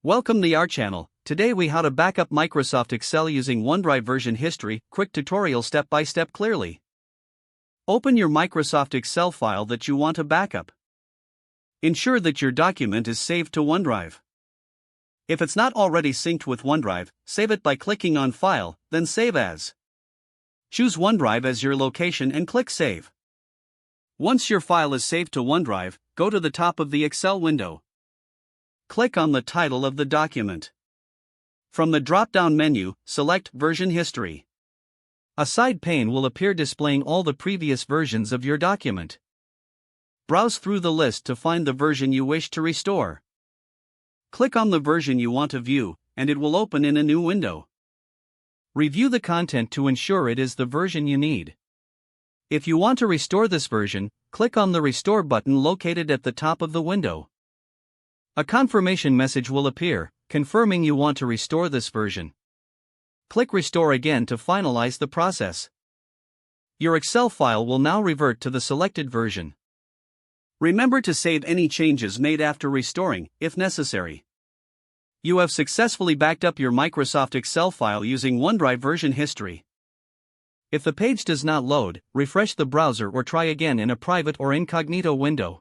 Welcome to our channel. Today we how to backup Microsoft Excel using OneDrive version history, quick tutorial step by step clearly. Open your Microsoft Excel file that you want to backup. Ensure that your document is saved to OneDrive. If it's not already synced with OneDrive, save it by clicking on File, then Save As. Choose OneDrive as your location and click Save. Once your file is saved to OneDrive, go to the top of the Excel window. Click on the title of the document. From the drop-down menu, select Version History. A side pane will appear displaying all the previous versions of your document. Browse through the list to find the version you wish to restore. Click on the version you want to view, and it will open in a new window. Review the content to ensure it is the version you need. If you want to restore this version, click on the Restore button located at the top of the window. A confirmation message will appear, confirming you want to restore this version. Click Restore again to finalize the process. Your Excel file will now revert to the selected version. Remember to save any changes made after restoring, if necessary. You have successfully backed up your Microsoft Excel file using OneDrive version history. If the page does not load, refresh the browser or try again in a private or incognito window.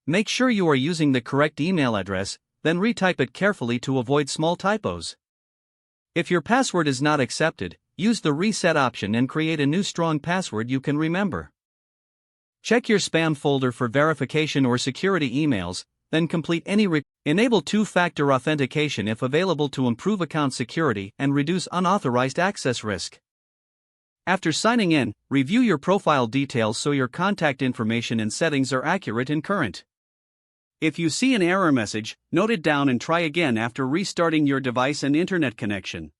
Make sure you are using the correct email address, then retype it carefully to avoid small typos. If your password is not accepted, use the reset option and create a new strong password you can remember. Check your spam folder for verification or security emails, then complete any Enable two-factor authentication if available to improve account security and reduce unauthorized access risk. After signing in, review your profile details so your contact information and settings are accurate and current. If you see an error message, note it down and try again after restarting your device and internet connection.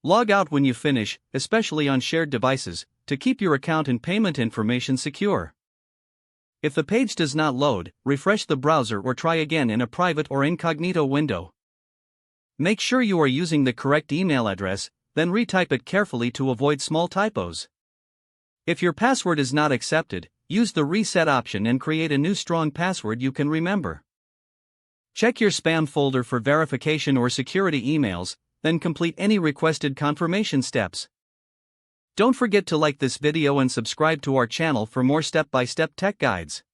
Log out when you finish, especially on shared devices, to keep your account and payment information secure. If the page does not load, refresh the browser or try again in a private or incognito window. Make sure you are using the correct email address, then retype it carefully to avoid small typos. If your password is not accepted, use the reset option and create a new strong password you can remember. Check your spam folder for verification or security emails, then complete any requested confirmation steps. Don't forget to like this video and subscribe to our channel for more step-by-step tech guides.